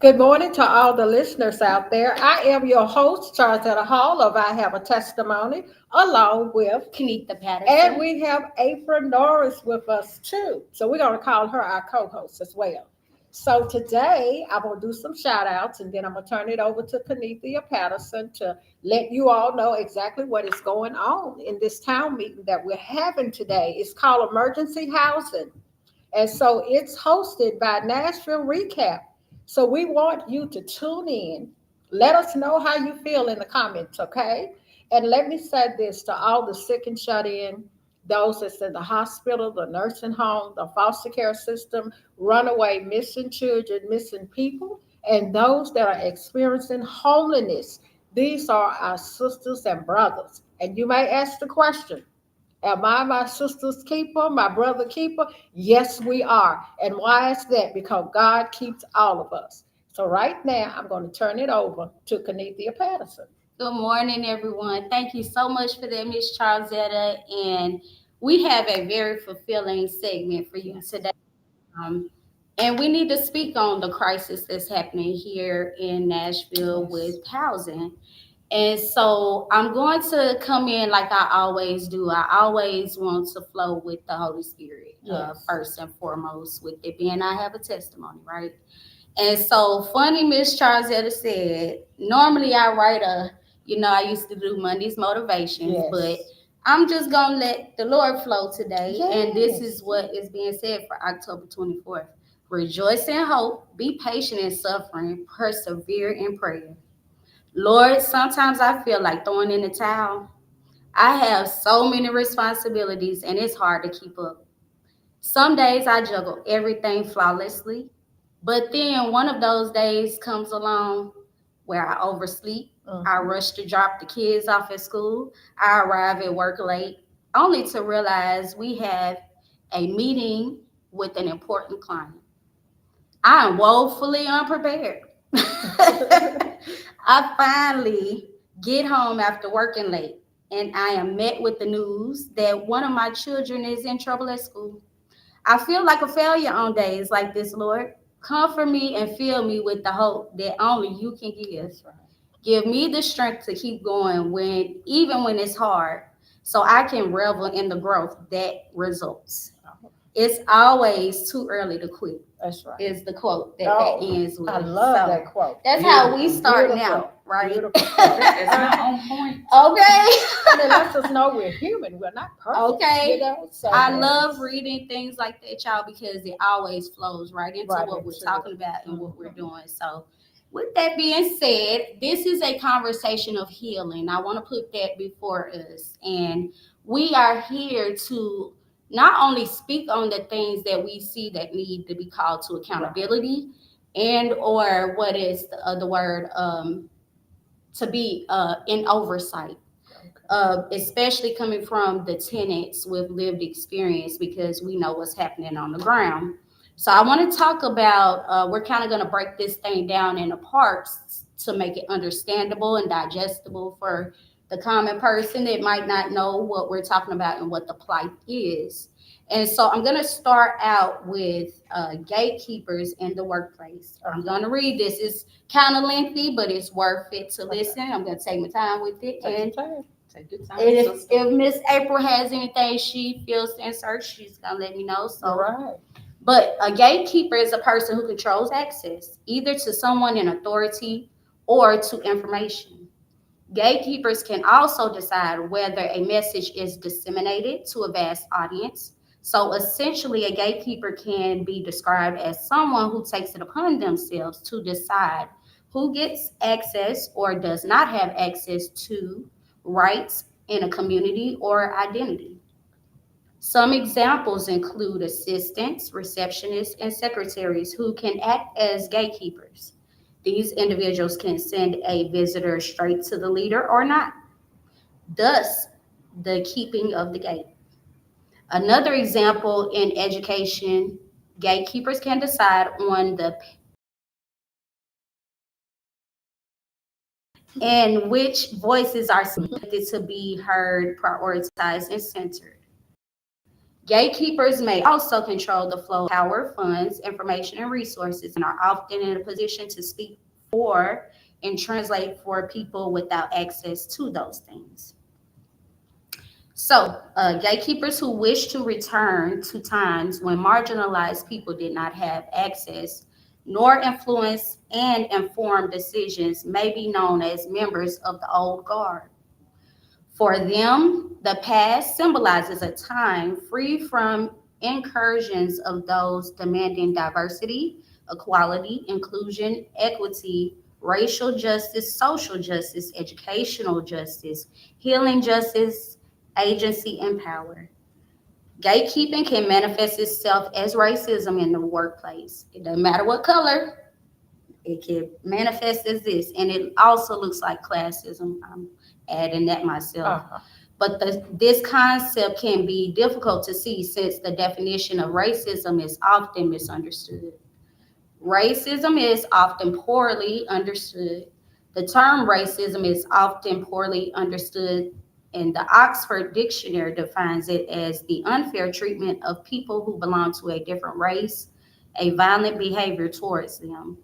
Good morning to all the listeners out there. I am your host, Charlotte Hall of I Have a Testimony, along with, Kennetha and Patterson. we have April Norris with us too. So we're going to call her our co host as well. So today I'm going to do some shout outs and then I'm going to turn it over to Kennetha Patterson to let you all know exactly what is going on in this town meeting that we're having today. It's called Emergency Housing. And so it's hosted by Nashville Recap. So we want you to tune in. Let us know how you feel in the comments, okay? And let me say this to all the sick and shut in, those that's in the hospital, the nursing home, the foster care system, runaway, missing children, missing people, and those that are experiencing homelessness. These are our sisters and brothers. And you may ask the question, am I my sister's keeper, my brother keeper? Yes, we are. And why is that? Because God keeps all of us. So right now, I'm going to turn it over to Kennetha Patterson. Good morning, everyone. Thank you so much for that, Miss Charlzetta. And we have a very fulfilling segment for you Yes. today. Um, and we need to speak on the crisis that's happening here in Nashville Yes. with housing. And so I'm going to come in like I always do. I always want to flow with the Holy Spirit, Yes. first and foremost, with it being I have a testimony, right? And so funny Miss Charlzetta said, normally I write I used to do Monday's motivations, but Yes. I'm just gonna let the Lord flow today. And this is Yes. what is being said for October 24th. Rejoice in hope, be patient in suffering, persevere in prayer. Lord, sometimes I feel like throwing in the towel. I have so many responsibilities and it's hard to keep up. Some days I juggle everything flawlessly, but then one of those days comes along where I oversleep. I Mhm. rush to drop the kids off at school. I arrive at work late, only to realize we have a meeting with an important client. I am woefully unprepared. I finally get home after working late, and I am met with the news that one of my children is in trouble at school. I feel like a failure on days like this, Lord. Comfort me and fill me with the hope that only you can give. That's right. Give me the strength to keep going even when it's hard, so I can revel in the growth that results. It's always too early to quit, That's right. is the quote that Oh, ends I with. love So that quote. that's how we Beautiful, starting beautiful, out, right? beautiful quote. It's not on point. And it Okay. lets us know we're human. We're not perfect, Okay. So I love yes, reading things like that, y'all, because it always flows right into right what we're into it. talking about and what we're Mhm. doing. So, with that being said, this is a conversation of healing. I want to put that before us. And we are here to not only speak on the things that we see that need to be called to Right. accountability and or what is the word to be in oversight, Okay. especially coming from the tenants with lived experience because we know what's happening on the ground. So I want to talk about, we're kind of going to break this thing down into parts to make it understandable and digestible for the common person that might not know what we're talking about and what the plight is. And so I'm going to start out with gatekeepers in the workplace. I'm Okay. going to read this. It's kind of lengthy, but it's worth it to Okay. listen. I'm going to take my time with it. Take your And time. Take your time, if sister. if Miss April has anything she feels to insert, she's gonna let me know. So, Right. but a gatekeeper is a person who controls access either to someone in authority or to information. Gatekeepers can also decide whether a message is disseminated to a vast audience. So essentially, a gatekeeper can be described as someone who takes it upon themselves to decide who gets access or does not have access to rights in a community or identity. Some examples include assistants, receptionists, and secretaries who can act as gatekeepers. These individuals can send a visitor straight to the leader or not, thus, the keeping of the gate. Another example in education, gatekeepers can decide on the and which voices are selected to be heard, prioritized, and centered. Gatekeepers may also control the flow of power, funds, information, and resources, and are often in a position to speak for and translate for people without access to those things. So, gatekeepers who wish to return to times when marginalized people did not have access nor influence and inform decisions may be known as members of the old guard. For them, the past symbolizes a time free from incursions of those demanding diversity, equality, inclusion, equity, racial justice, social justice, educational justice, healing justice, agency, and power. Gatekeeping can manifest itself as racism in the workplace. It doesn't matter what color, it can manifest as this, and it also looks like classism. I'm adding that myself. Uh-huh. But this concept can be difficult to see since the definition of racism is often misunderstood. Racism is often poorly understood. The term racism is often poorly understood, and the Oxford Dictionary defines it as the unfair treatment of people who belong to a different race, a violent behavior towards them.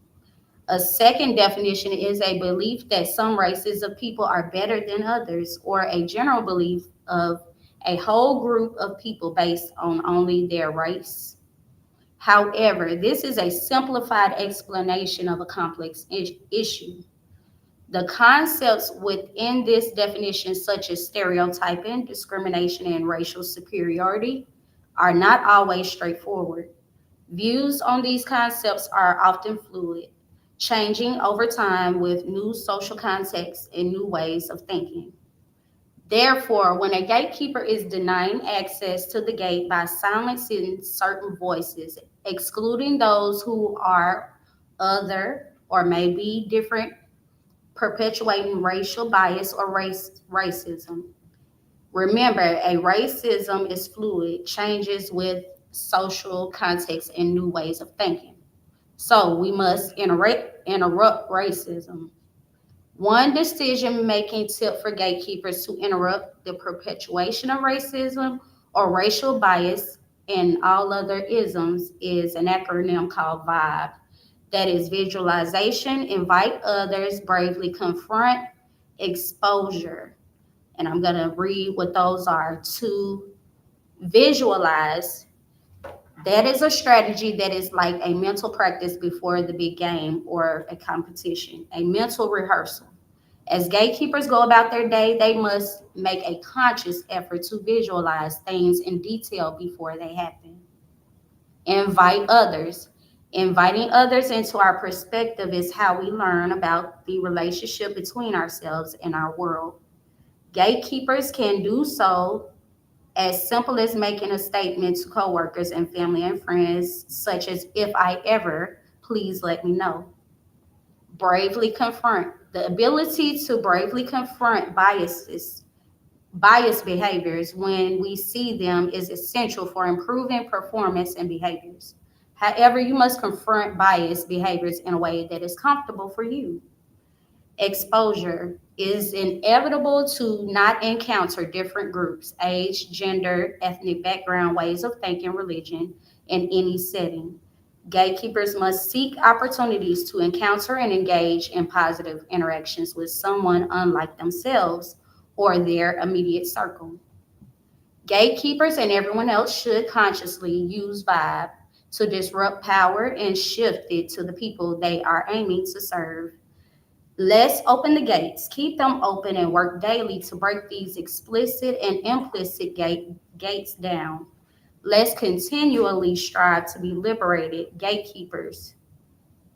A second definition is a belief that some races of people are better than others, or a general belief of a whole group of people based on only their race. However, this is a simplified explanation of a complex issue. The concepts within this definition, such as stereotyping, discrimination, and racial superiority, are not always straightforward. Views on these concepts are often fluid, changing over time with new social contexts and new ways of thinking. Therefore, when a gatekeeper is denying access to the gate by silencing certain voices, excluding those who are other or may be different, perpetuating racial bias or racism. Remember, a racism is fluid, changes with social context and new ways of thinking. So we must interrupt racism. One decision-making tip for gatekeepers to interrupt the perpetuation of racism or racial bias and all other isms is an acronym called VIBE. That is visualization, invite others, bravely confront, exposure. And I'm going to read what those are. To visualize, that is a strategy that is like a mental practice before the big game or a competition, a mental rehearsal. As gatekeepers go about their day, they must make a conscious effort to visualize things in detail before they happen. Invite others. Inviting others into our perspective is how we learn about the relationship between ourselves and our world. Gatekeepers can do so as simple as making a statement to coworkers and family and friends, such as, if I ever, please let me know. Bravely confront. The ability to bravely confront biased behaviors when we see them is essential for improving performance and behaviors. However, you must confront biased behaviors in a way that is comfortable for you. Exposure is inevitable to not encounter different groups, age, gender, ethnic background, ways of thinking, religion in any setting. Gatekeepers must seek opportunities to encounter and engage in positive interactions with someone unlike themselves or their immediate circle. Gatekeepers and everyone else should consciously use vibe to disrupt power and shift it to the people they are aiming to serve. Let's open the gates, keep them open, and work daily to break these explicit and implicit gates down. Let's continually strive to be liberated gatekeepers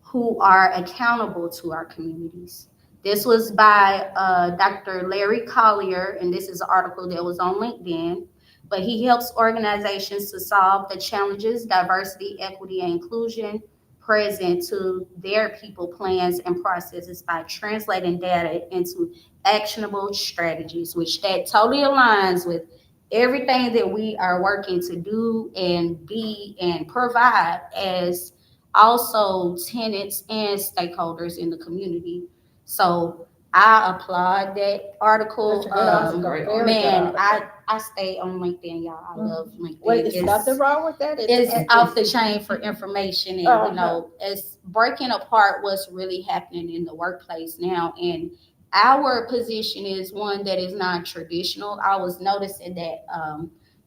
who are accountable to our communities. This was by Dr. Larry Collier, and this is an article that was on LinkedIn. But he helps organizations to solve the challenges, diversity, equity, and inclusion present to their people plans and processes by translating data into actionable strategies, which that totally aligns with everything that we are working to do and be and provide as also tenants and stakeholders in the community. So I applaud that article. That's a good article. Great Very article. good Man, article. I stay on LinkedIn, y'all. I love LinkedIn. Well, it's nothing wrong with that. It's off the chain for information, and you know, it's breaking apart what's really happening in the workplace now. And our position is one that is non-traditional. I was noticing that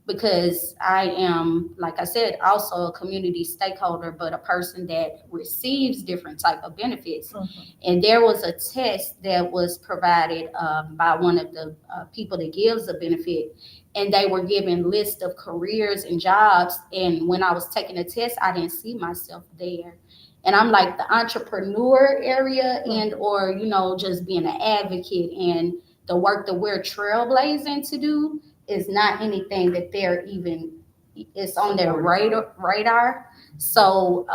because I am, like I said, also a community stakeholder, but a person that receives different type of benefits. And there was a test that was provided by one of the people that gives a benefit, and they were given list of careers and jobs. And when I was taking the test, I didn't see myself there. And I'm like, the entrepreneur area and or, you know, just being an advocate and the work that we're trailblazing to do is not anything that they're even, it's on their radar. So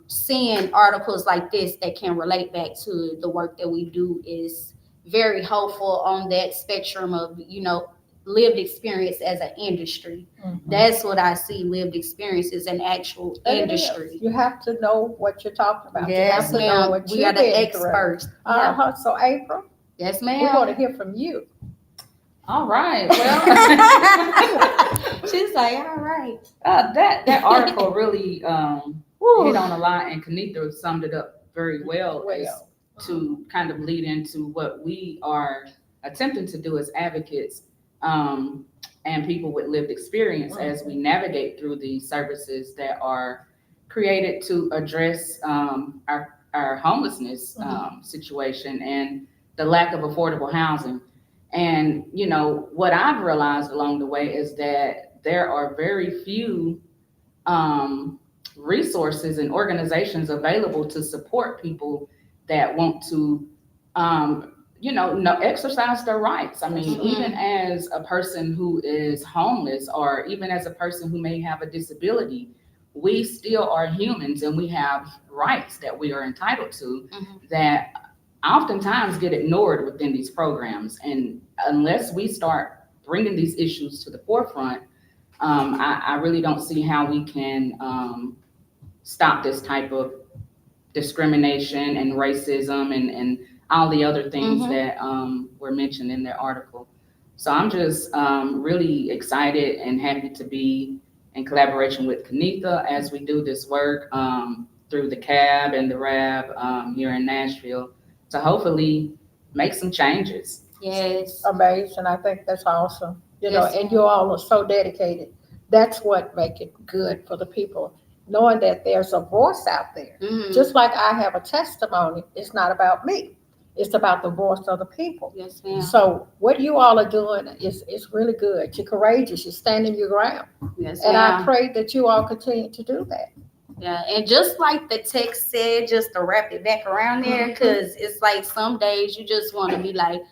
seeing articles like this that can relate back to the work that we do is very hopeful on that spectrum of, you know, lived experience as an industry. That's what I see. Lived experience is an actual industry. You have to know what you're talking about. Yes, you have to know ma'am. what We are the experts. So April, yes, we ma'am. want to hear from you. All right. Well, She's like, all right. that article really hit on a lot, and Kennetha summed it up very well. To kind of lead into what we are attempting to do as advocates and people with lived experience as we navigate through these services that are created to address our homelessness situation and the lack of affordable housing. And, you know, what I've realized along the way is that there are very few resources and organizations available to support people that want to exercise their rights. I mean, even as a person who is homeless, or even as a person who may have a disability, we still are humans and we have rights that we are entitled to that oftentimes get ignored within these programs. And unless we start bringing these issues to the forefront, I really don't see how we can stop this type of discrimination and racism and all the other things that were mentioned in their article. So I'm just really excited and happy to be in collaboration with Kennetha as we do this work through the CAB and the RCAB here in Nashville to hopefully make some changes. Yes. Amazing. I think that's awesome. You know, and you all are so dedicated. That's what makes it good for the people, knowing that there's a voice out there. Just like I have a testimony, it's not about me. It's about the voice of the people. Yes, ma'am. So what you all are doing is really good. You're courageous. You're standing your ground. Yes, and ma'am. I pray that you all continue to do that. Yeah, and just like the text said, just to wrap it back around there, because it's like some days you just want to be like,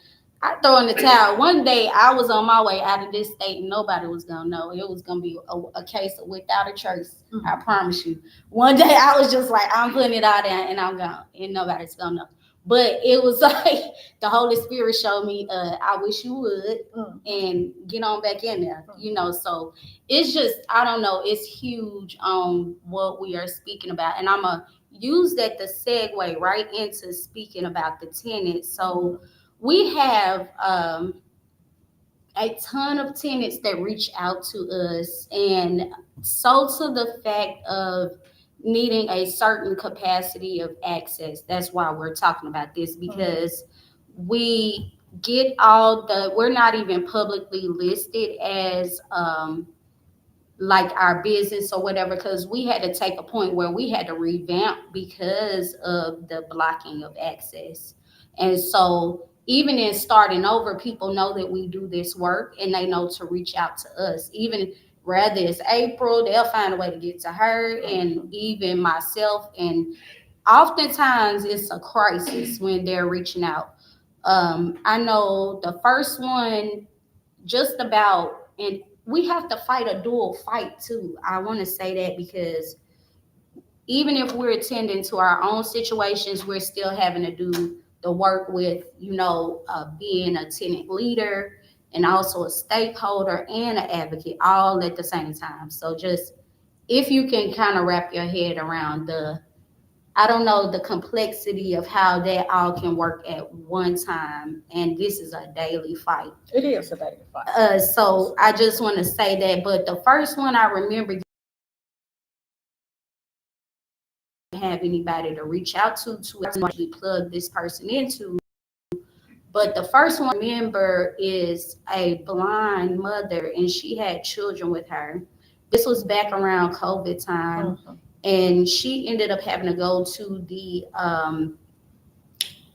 I throw in the towel. One day I was on my way out of this state and nobody was going to know. It was going to be a case of without a trace. I promise you. One day I was just like, I'm putting it out there and I'm gone. And nobody's going to know. But it was like the Holy Spirit showed me, I wish you would, and get on back in there, you know. So it's just, I don't know, it's huge on what we are speaking about. And I'm going to use that to segue right into speaking about the tenants. So we have a ton of tenants that reach out to us, and so to the fact of needing a certain capacity of access. That's why we're talking about this, because we get we're not even publicly listed as like our business or whatever, because we had to take a point where we had to revamp because of the blocking of access. And so even in starting over, people know that we do this work and they know to reach out to us. Even whether it's April, they'll find a way to get to her, and even myself. And oftentimes it's a crisis when they're reaching out. I know the first one just about, and we have to fight a dual fight too. I want to say that because even if we're attending to our own situations, we're still having to do the work with, you know, being a tenant leader and also a stakeholder and an advocate all at the same time. So just if you can kind of wrap your head around the I don't know the complexity of how that all can work at one time, and this is a daily fight. It is a daily fight. So I just want to say that. But the first one I remember have anybody to reach out to actually plug this person into. But the first one I remember is a blind mother, and she had children with her. This was back around COVID time, and she ended up having to go to the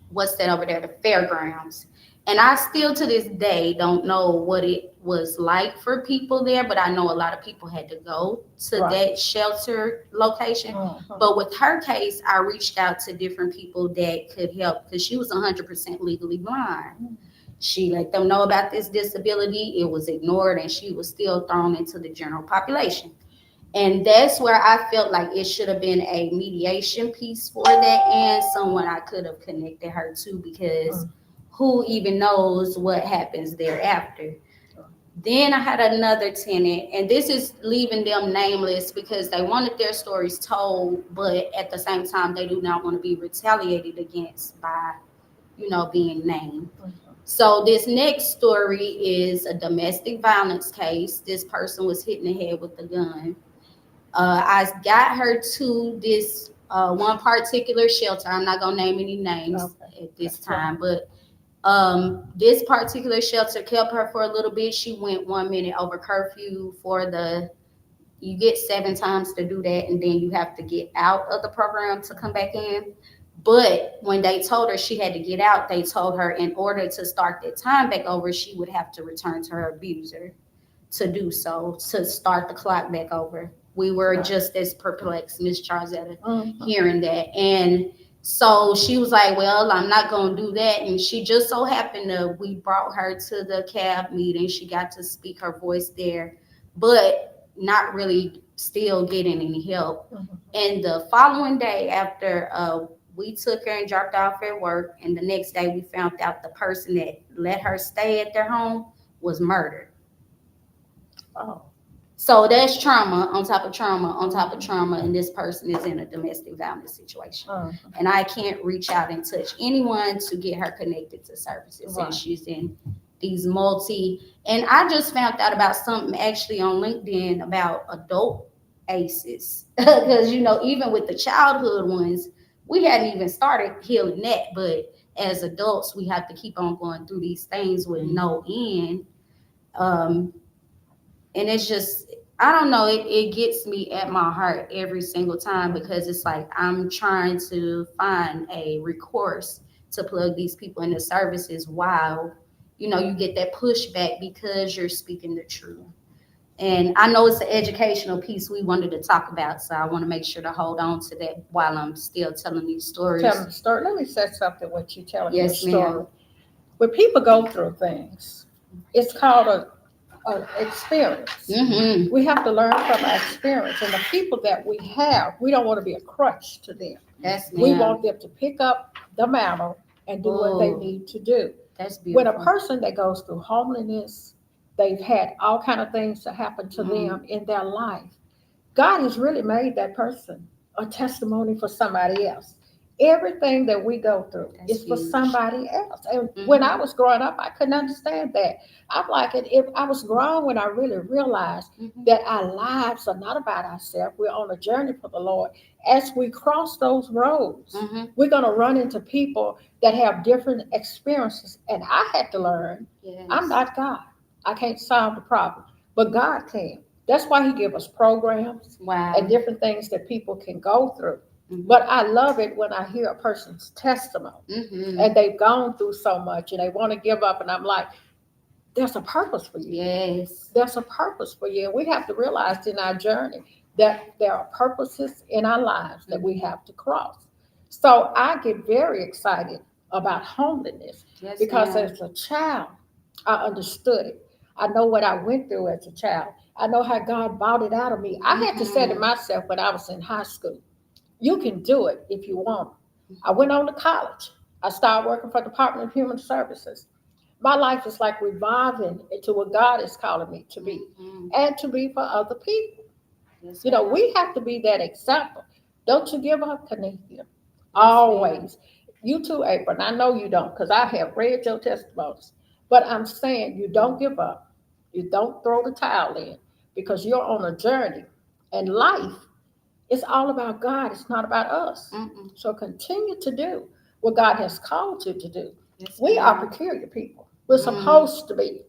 what's that over there, the fairgrounds. And I still to this day don't know what it was like for people there, but I know a lot of people had to go to that shelter location. But with her case, I reached out to different people that could help because she was 100% legally blind. She let them know about this disability. It was ignored, and she was still thrown into the general population. And that's where I felt like it should have been a mediation piece for that, and someone I could have connected her to, because who even knows what happens thereafter. Then I had another tenant, and this is leaving them nameless because they wanted their stories told, but at the same time, they do not want to be retaliated against by, being named. So this next story is a domestic violence case. This person was hit in the head with a gun. I got her to this one particular shelter. I'm not gonna name any names at this time, but this particular shelter kept her for a little bit. She went 1 minute over curfew you get 7 times to do that, and then you have to get out of the program to come back in. But when they told her she had to get out, they told her in order to start that time back over, she would have to return to her abuser to do so, to start the clock back over. We were just as perplexed, Miss Charzetta, hearing that. And so she was like, well, I'm not going to do that. And she just so happened we brought her to the CAB meeting. She got to speak her voice there, but not really still getting any help. And the following day after we took her and dropped off at work, and the next day we found out the person that let her stay at their home was murdered. So that's trauma on top of trauma on top of trauma, and this person is in a domestic violence situation. And I can't reach out and touch anyone to get her connected to services. And she's in these and I just found out about something actually on LinkedIn about adult ACEs. Because, even with the childhood ones, we hadn't even started healing that. But as adults, we have to keep on going through these things with no end. And it's just, I don't know, it gets me at my heart every single time, because it's like I'm trying to find a recourse to plug these people into services while, you get that pushback because you're speaking the truth. And I know it's an educational piece we wanted to talk about, so I want to make sure to hold on to that while I'm still telling these stories. Tell the story. Let me say something what you're telling the Yes, story. ma'am. When people go through things, it's called an experience. We have to learn from our experience, and the people that we have, we don't want to be a crutch to them. Yes, We ma'am. want them to pick up the mantle and do what they need to do. That's beautiful. When a person that goes through homelessness, they've had all kind of things to happen to them in their life. God has really made that person a testimony for somebody else. Everything that we go through is for somebody else. And when I was growing up, I couldn't understand that. I'm like, I was grown when I really realized that our lives are not about ourselves. We're on a journey for the Lord. As we cross those roads, we're going to run into people that have different experiences. And I had to learn, I'm not God. I can't solve the problem, but God can. That's why He gives us programs and different things that people can go through. But I love it when I hear a person's testimony and they've gone through so much and they want to give up. And I'm like, there's a purpose for you. Yes. There's a purpose for you. And we have to realize in our journey that there are purposes in our lives that we have to cross. So I get very excited about homelessness because as a child, I understood it. I know what I went through as a child. I know how God brought it out of me. I had to say to myself when I was in high school, you can do it if you want. I went on to college. I started working for the Department of Human Services. My life is like revolving into what God is calling me to be and to be for other people. We have to be that example. Don't you give up, Kennetha. ma'am. Always. You too, April. I know you don't, because I have read your testimonies. But I'm saying you don't give up. You don't throw the towel in, because you're on a journey. And life is all about God. It's not about us. Mm-mm. So continue to do what God has called you to do. Yes, We are ma'am. peculiar people. We're supposed to be.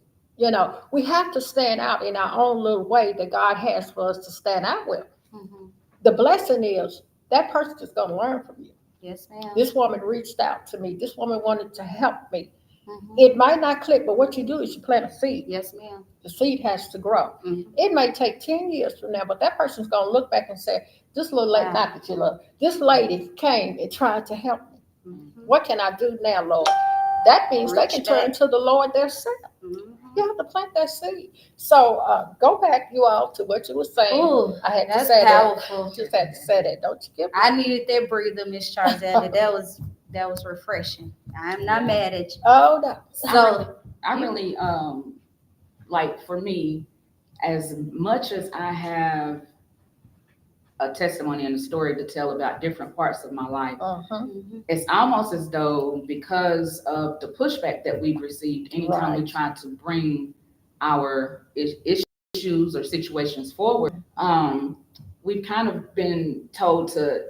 We have to stand out in our own little way that God has for us to stand out with. Mhm. The blessing is that person is going to learn from you. Yes, ma'am. This woman reached out to me. This woman wanted to help me. Mhm. It might not click, but what you do is you plant a seed. Yes, ma'am. The seed has to grow. Mhm. It may take 10 years from now, but that person's going to look back and say, this little lady, Wow. not that you love, this lady came and tried to help me. Mhm. What can I do now, Lord? That means they can Reach turn back. to the Lord themselves. Mhm. You have to plant that seed. So go back, you all, to what you were saying. Ooh, I had to that's say powerful. that. Just had to say that. Don't you give I needed that breather, Miss Charzetta. That was refreshing. I'm not mad at you. Oh, no. So I really, like for me, as much as I have a testimony and a story to tell about different parts of my life, Uh-huh. mhm. it's almost as though because of the pushback that we've received anytime we Right. try to bring our issues or situations forward, we've kind of been told to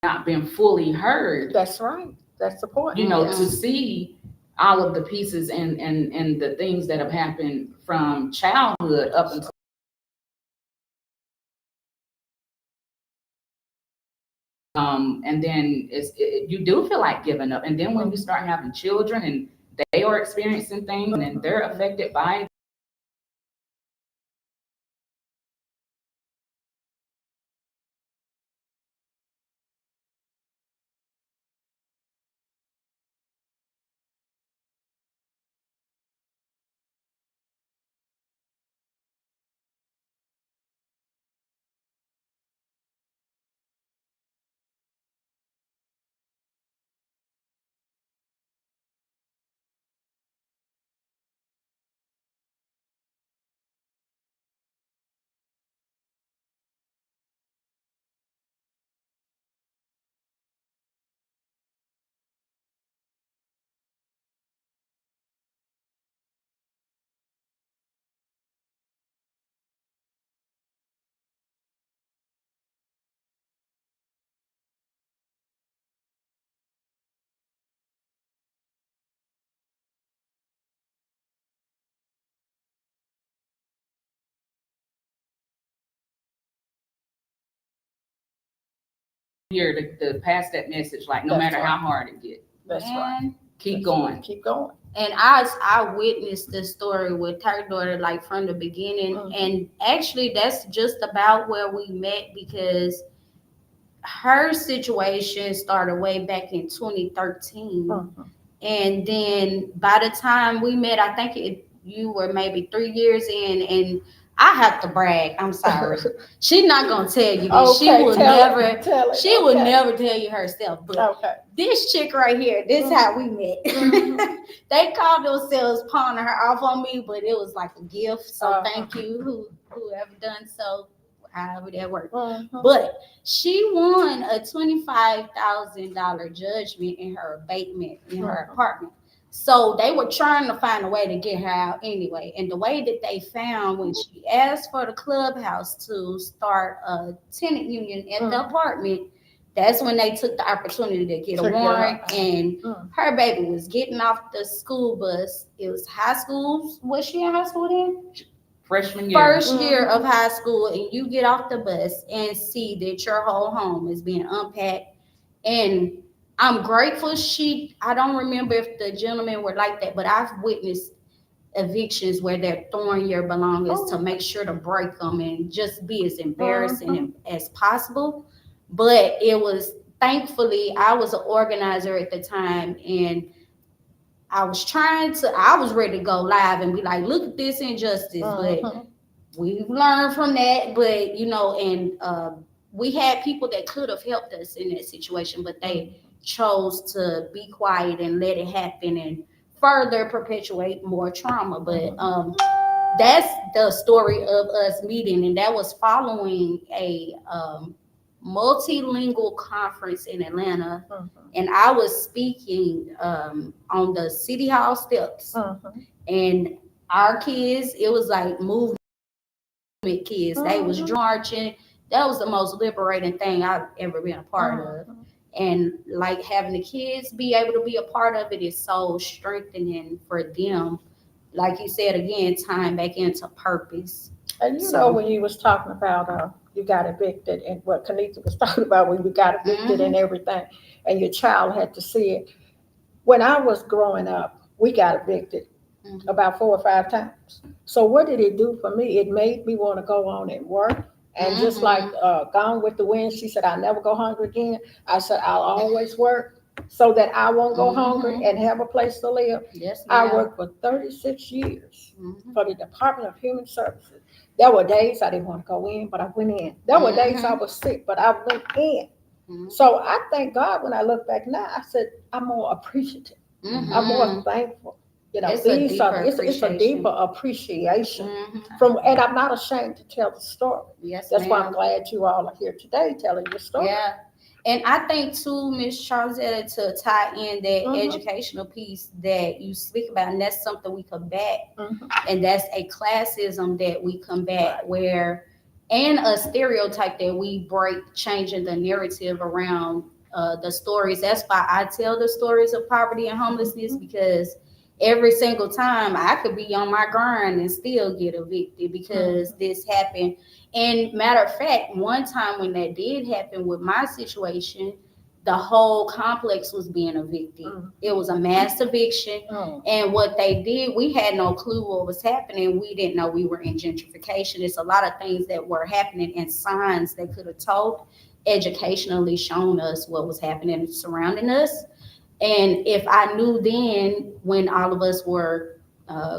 not been fully heard, That's right. That's the point. to Yes. see all of the pieces and the things that have happened from childhood up until and then you do feel like giving up, and then when you start having children and they are experiencing things and they're affected by it, here to pass that message, like no That's matter right. how hard it gets, That's right. Man, keep going. Keep going. and I witnessed this story with her daughter like from the beginning, and actually that's just about where we met, because her situation started way back in 2013. Mhm. And then by the time we met, I think you were maybe 3 years in, and I have to brag. I'm sorry. She's not gonna tell you this. She Okay, will tell never. it, tell it. She will Okay. never tell you herself. But Okay. this chick right here, this is how we met. They called themselves pawning her off on me, but it was like a gift. So thank you, whoever done so, however that worked. But she won a $25,000 judgment in her abatement in her apartment. So they were trying to find a way to get her out anyway. And the way that they found, when she asked for the clubhouse to start a tenant union at the apartment, that's when they took the opportunity to get a warrant. And her baby was getting off the school bus. It was high school. Was she in high school then? Freshman year. First year of high school, and you get off the bus and see that your whole home is being unpacked. And I'm grateful I don't remember if the gentlemen were like that, but I've witnessed evictions where they're throwing your belongings to make sure to break them and just be as embarrassing as possible. But it was, thankfully, I was an organizer at the time, and I was ready to go live and be like, look at this injustice. But we've learned from that. But, and we had people that could have helped us in that situation, but they chose to be quiet and let it happen. And further perpetuate more trauma. But that's the story of us meeting, and that was following a multilingual conference in Atlanta, and I was speaking on the city hall steps, and our kids, it was like movement kids. They was marching. That was the most liberating thing I've ever been a part of. And like having the kids be able to be a part of it is so strengthening for them. Like you said, again, tying back into purpose. And you know, when you was talking about you got evicted, and what Kennetha was talking about when you got evicted and everything, and your child had to see it. When I was growing up, we got evicted about 4 or 5 times. So what did it do for me? It made me want to go on and work. And just like Gone with the Wind, she said, I'll never go hungry again. I said, I'll always work so that I won't go hungry and have a place to live. Yes, I worked for 36 years for the Department of Human Services. There were days I didn't want to go in, but I went in. There were days I was sick, but I went in. So I thank God when I look back now, I said, I'm more appreciative. I'm more thankful. You know, it's a deeper appreciation from, and I'm not ashamed to tell the story. Yes, that's why I'm glad you all are here today telling your story. Yeah, and I think too, Ms. Charlesetta, to tie in that educational piece that you speak about, and that's something we combat, and that's a classism that we combat, where, and a stereotype that we break, changing the narrative around the stories. That's why I tell the stories of poverty and homelessness, because every single time I could be on my grind and still get evicted because this happened. And matter of fact, one time when that did happen with my situation, the whole complex was being evicted. It was a mass eviction. And what they did, we had no clue what was happening. We didn't know we were in gentrification. It's a lot of things that were happening and signs that could have told, educationally shown us what was happening surrounding us. And if I knew then, when all of us were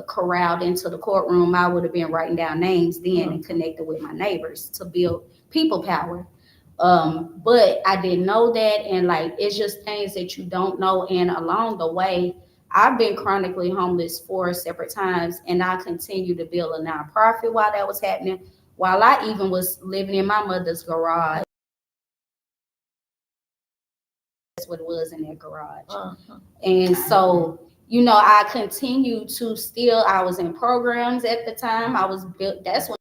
corralled into the courtroom, I would have been writing down names then and connected with my neighbors to build people power. But I didn't know that. And like, it's just things that you don't know. And along the way, I've been chronically homeless 4 separate times, and I continued to build a nonprofit while that was happening, while I even was living in my mother's garage. That's what it was, in that garage. And so, you know, I continued to still, I was in programs at the time. I was built, that's when